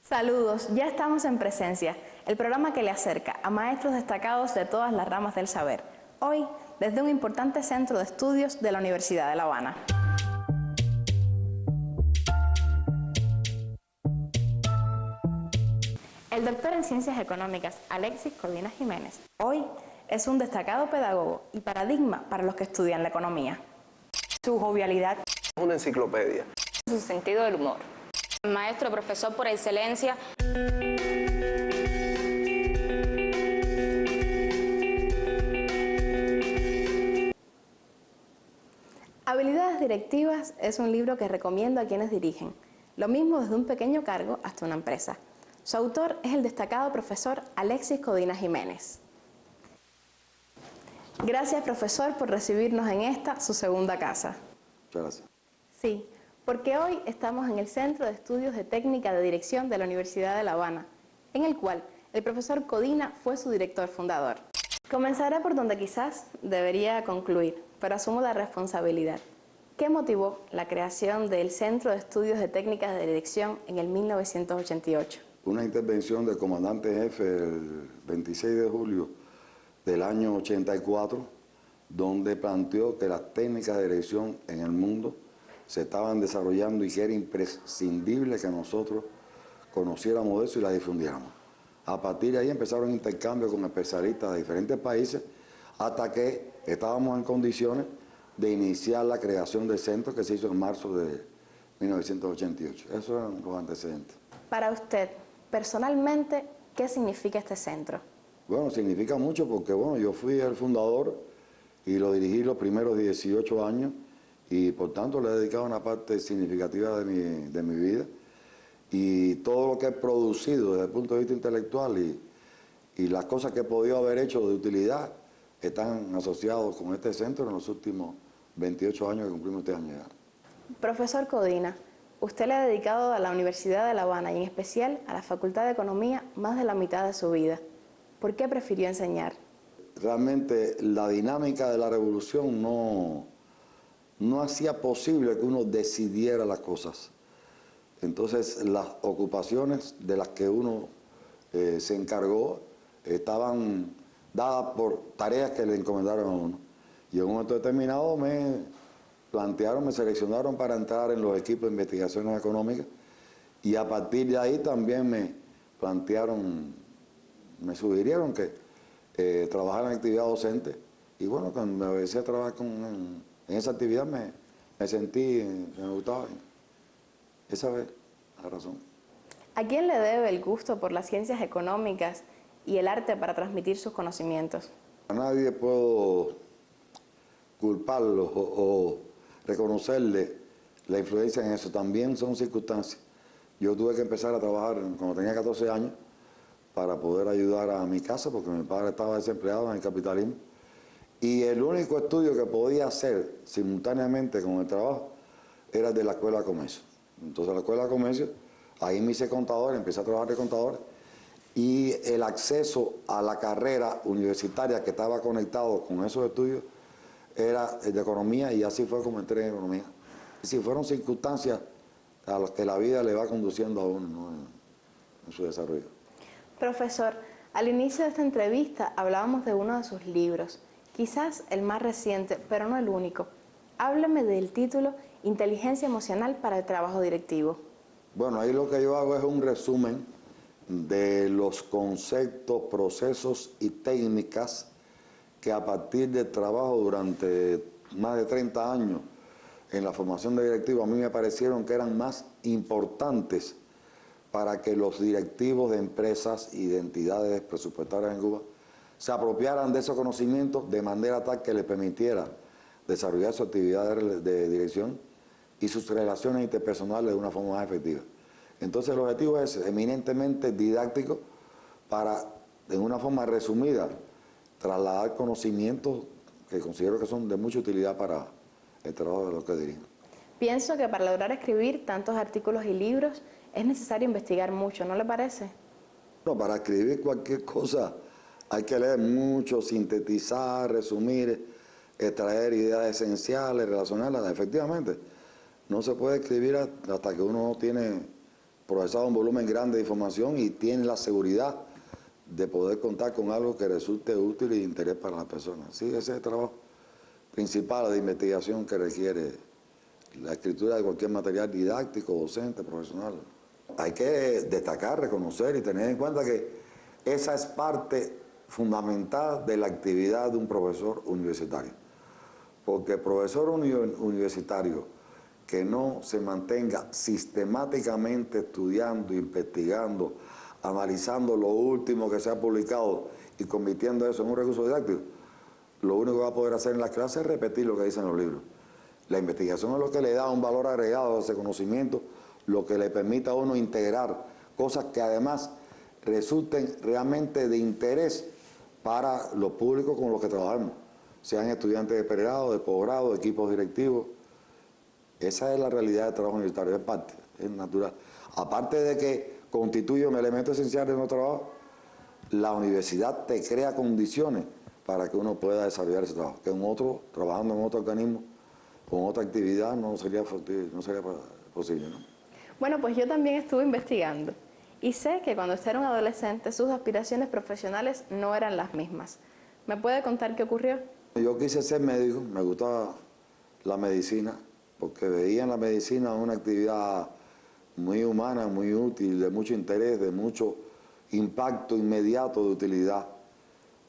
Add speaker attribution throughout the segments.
Speaker 1: Saludos, ya estamos en Presencia, el programa que le acerca a maestros destacados de todas las ramas del saber. Hoy, desde un importante centro de estudios de la Universidad de La Habana. El doctor en Ciencias Económicas, Alexis Codina Jiménez, hoy es un destacado pedagogo y paradigma para los que estudian la economía.
Speaker 2: Su jovialidad,
Speaker 3: una enciclopedia.
Speaker 2: su sentido del humor.
Speaker 4: Maestro, profesor por excelencia.
Speaker 1: Habilidades directivas es un libro que recomiendo a quienes dirigen, lo mismo desde un pequeño cargo hasta una empresa. Su autor es el destacado profesor Alexis Codina Jiménez. Gracias, profesor, por recibirnos en esta, su segunda casa.
Speaker 5: Muchas gracias.
Speaker 1: Sí, porque hoy estamos en el Centro de Estudios de Técnica de Dirección de la Universidad de La Habana, en el cual el profesor Codina fue su director fundador. Comenzaré por donde quizás debería concluir, pero asumo la responsabilidad. ¿Qué motivó la creación del Centro de Estudios de Técnicas de Dirección en el 1988?
Speaker 5: Una intervención del comandante jefe el 26 de julio del año 84, donde planteó que las técnicas de dirección en el mundo se estaban desarrollando y que era imprescindible que nosotros conociéramos eso y la difundiéramos. A partir de ahí empezaron intercambios con especialistas de diferentes países hasta que estábamos en condiciones de iniciar la creación del centro que se hizo en marzo de 1988. Esos eran los antecedentes.
Speaker 1: Para usted, personalmente, ¿qué significa este centro?
Speaker 5: Bueno, significa mucho porque bueno, yo fui el fundador y lo dirigí los primeros 18 años y por tanto le he dedicado una parte significativa de mi vida y todo lo que he producido desde el punto de vista intelectual y las cosas que he podido haber hecho de utilidad están asociados con este centro en los últimos 28 años que cumplimos este año ya.
Speaker 1: Profesor Codina, usted le ha dedicado a la Universidad de La Habana y en especial a la Facultad de Economía más de la mitad de su vida. ¿Por qué prefirió enseñar?
Speaker 5: Realmente la dinámica de la revolución no hacía posible que uno decidiera las cosas. Entonces las ocupaciones de las que uno se encargó estaban dadas por tareas que le encomendaron a uno. Y en un momento determinado me seleccionaron para entrar en los equipos de investigaciones económicas y a partir de ahí también me sugirieron que trabajara en actividad docente y bueno, cuando me empecé a trabajar en esa actividad me sentí, me gustaba. Esa es la razón.
Speaker 1: ¿A quién le debe el gusto por las ciencias económicas y el arte para transmitir sus conocimientos?
Speaker 5: A nadie puedo culparlo o reconocerle la influencia en eso. También son circunstancias. Yo tuve que empezar a trabajar cuando tenía 14 años para poder ayudar a mi casa porque mi padre estaba desempleado en el capitalismo. Y el único estudio que podía hacer simultáneamente con el trabajo era el de la Escuela de Comercio. Entonces la Escuela de Comercio, ahí me hice contador, empecé a trabajar de contador y el acceso a la carrera universitaria que estaba conectado con esos estudios era el de economía y así fue como entré en economía. Y si fueron circunstancias a las que la vida le va conduciendo a uno, ¿no? en su desarrollo.
Speaker 1: Profesor, al inicio de esta entrevista hablábamos de uno de sus libros, quizás el más reciente, pero no el único. Háblame del título Inteligencia Emocional para el Trabajo Directivo.
Speaker 5: Bueno, ahí lo que yo hago es un resumen de los conceptos, procesos y técnicas que a partir del trabajo durante más de 30 años en la formación de directivos a mí me parecieron que eran más importantes para que los directivos de empresas y de entidades presupuestarias en Cuba se apropiaran de esos conocimientos de manera tal que les permitiera desarrollar su actividad de dirección y sus relaciones interpersonales de una forma más efectiva. Entonces el objetivo es eminentemente didáctico para, en una forma resumida, trasladar conocimientos que considero que son de mucha utilidad para el trabajo de los que dirigen.
Speaker 1: Pienso que para lograr escribir tantos artículos y libros es necesario investigar mucho, ¿no le parece?
Speaker 5: No, para escribir cualquier cosa hay que leer mucho, sintetizar, resumir, extraer ideas esenciales, relacionarlas. Efectivamente, no se puede escribir hasta que uno no tiene procesado un volumen grande de información y tiene la seguridad de poder contar con algo que resulte útil y de interés para las personas. Sí, ese es el trabajo principal de investigación que requiere la escritura de cualquier material didáctico, docente, profesional. Hay que destacar, reconocer y tener en cuenta que esa es parte fundamental de la actividad de un profesor universitario. Porque el profesor universitario que no se mantenga sistemáticamente estudiando, investigando, analizando lo último que se ha publicado y convirtiendo eso en un recurso didáctico, lo único que va a poder hacer en las clases es repetir lo que dicen los libros. La investigación es lo que le da un valor agregado a ese conocimiento, lo que le permite a uno integrar cosas que además resulten realmente de interés para los públicos con los que trabajamos, sean estudiantes de pregrado, de posgrado, de equipos directivos. Esa es la realidad del trabajo universitario, es parte, es natural. Aparte de que constituye un elemento esencial de nuestro trabajo, la universidad te crea condiciones para que uno pueda desarrollar ese trabajo, que trabajando en otro organismo, con otra actividad, no sería posible, ¿no?
Speaker 1: Bueno, pues yo también estuve investigando y sé que cuando usted era un adolescente sus aspiraciones profesionales no eran las mismas. ¿Me puede contar qué ocurrió?
Speaker 5: Yo quise ser médico, me gustaba la medicina, porque veía en la medicina una actividad muy humana, muy útil, de mucho interés, de mucho impacto inmediato de utilidad.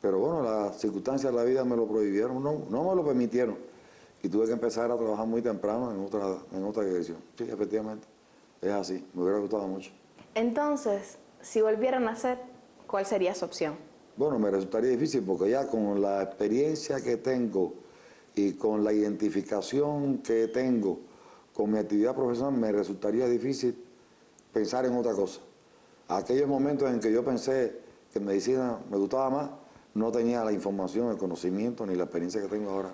Speaker 5: Pero bueno, las circunstancias de la vida me lo prohibieron, no me lo permitieron. Y tuve que empezar a trabajar muy temprano en otra dirección. Sí, efectivamente, es así, me hubiera gustado mucho.
Speaker 1: Entonces, si volvieran a nacer, ¿cuál sería su opción?
Speaker 5: Bueno, me resultaría difícil porque ya con la experiencia que tengo y con la identificación que tengo con mi actividad profesional, me resultaría difícil pensar en otra cosa. Aquellos momentos en que yo pensé que medicina me gustaba más, no tenía la información, el conocimiento ni la experiencia que tengo ahora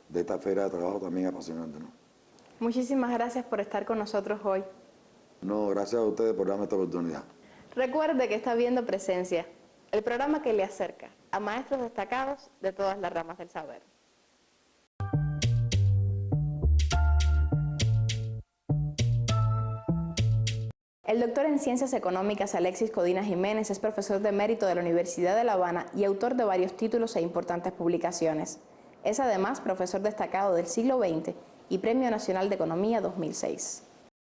Speaker 5: de esta esfera de trabajo también apasionante, ¿no?
Speaker 1: Muchísimas gracias por estar con nosotros hoy.
Speaker 5: No, gracias a ustedes por darme esta oportunidad.
Speaker 1: Recuerde que está viendo Presencia, el programa que le acerca a maestros destacados de todas las ramas del saber. El doctor en Ciencias Económicas Alexis Codina Jiménez es profesor de mérito de la Universidad de La Habana y autor de varios títulos e importantes publicaciones. Es además profesor destacado del siglo XX y Premio Nacional de Economía 2006.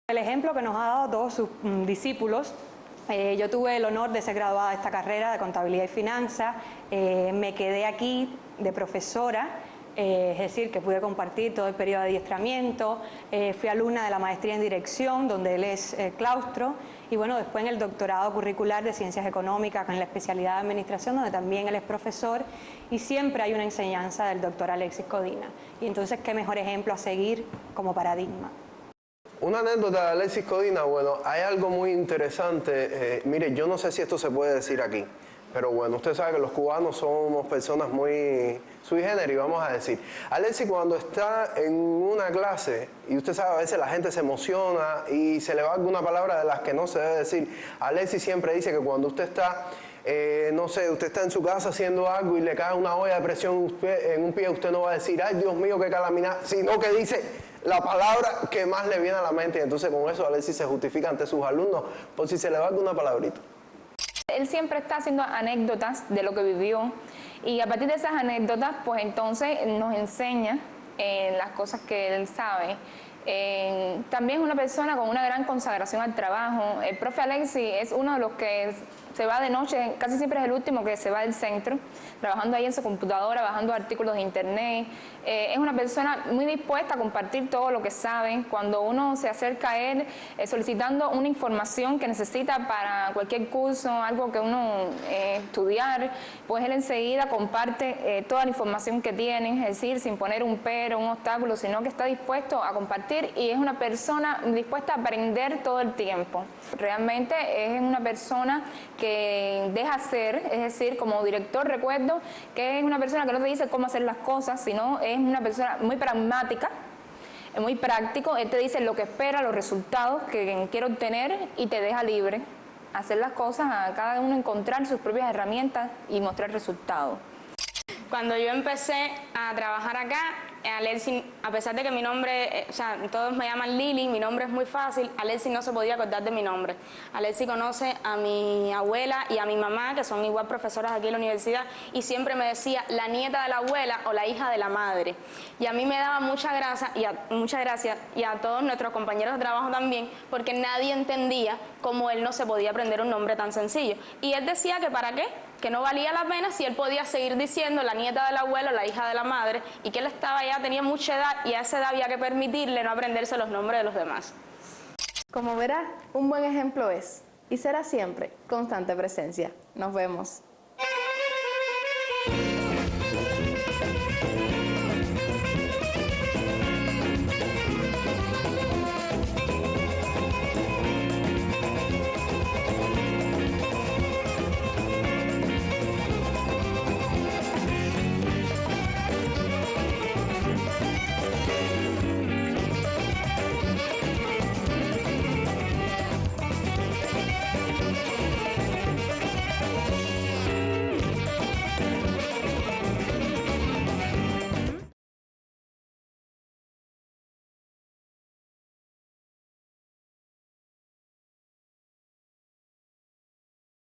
Speaker 2: El ejemplo que nos ha dado todos sus discípulos, yo tuve el honor de ser graduada de esta carrera de Contabilidad y Finanzas, me quedé aquí de profesora, es decir, que pude compartir todo el periodo de adiestramiento, fui alumna de la maestría en Dirección, donde él es claustro, y bueno, después en el doctorado curricular de Ciencias Económicas, con la especialidad de Administración, donde también él es profesor, y siempre hay una enseñanza del doctor Alexis Codina. Y entonces, ¿qué mejor ejemplo a seguir como paradigma?
Speaker 3: Una anécdota de Alexis Codina, bueno, hay algo muy interesante, mire, yo no sé si esto se puede decir aquí, pero bueno, usted sabe que los cubanos somos personas muy sui generis, vamos a decir. Alexis cuando está en una clase, y usted sabe, a veces la gente se emociona y se le va alguna palabra de las que no se debe decir. Alexis siempre dice que cuando usted está, no sé, usted está en su casa haciendo algo y le cae una olla de presión en un pie, usted no va a decir, ay Dios mío, qué calamidad, sino que dice la palabra que más le viene a la mente. Y entonces con eso Alexis se justifica ante sus alumnos por si se le va alguna palabrita.
Speaker 4: Él siempre está haciendo anécdotas de lo que vivió y a partir de esas anécdotas, pues entonces nos enseña las cosas que él sabe. También es una persona con una gran consagración al trabajo. El profe Alexis es uno de los que se va de noche, casi siempre es el último que se va del centro, trabajando ahí en su computadora, bajando artículos de internet. Es una persona muy dispuesta a compartir todo lo que sabe. Cuando uno se acerca a él solicitando una información que necesita para cualquier curso, algo que uno estudiar, pues él enseguida comparte toda la información que tiene, es decir, sin poner un pero, un obstáculo, sino que está dispuesto a compartir y es una persona dispuesta a aprender todo el tiempo. Realmente es una persona que deja ser, es decir, como director recuerdo que es una persona que no te dice cómo hacer las cosas, sino es una persona muy pragmática, muy práctico. Él te dice lo que espera, los resultados que quiere obtener y te deja libre hacer las cosas, a cada uno encontrar sus propias herramientas y mostrar resultados.
Speaker 6: Cuando yo empecé a trabajar acá, Alexis a pesar de que mi nombre, o sea, todos me llaman Lili, mi nombre es muy fácil, Alexis no se podía acordar de mi nombre. Alexis conoce a mi abuela y a mi mamá, que son igual profesoras aquí en la universidad, y siempre me decía la nieta de la abuela o la hija de la madre. Y a mí me daba mucha gracia, y a todos nuestros compañeros de trabajo también, porque nadie entendía cómo él no se podía aprender un nombre tan sencillo. Y él decía que para qué, que no valía la pena si él podía seguir diciendo la nieta del abuelo, la hija de la madre, y que él tenía mucha edad, y a esa edad había que permitirle no aprenderse los nombres de los demás.
Speaker 1: Como verá, un buen ejemplo es, y será siempre, constante presencia. Nos vemos.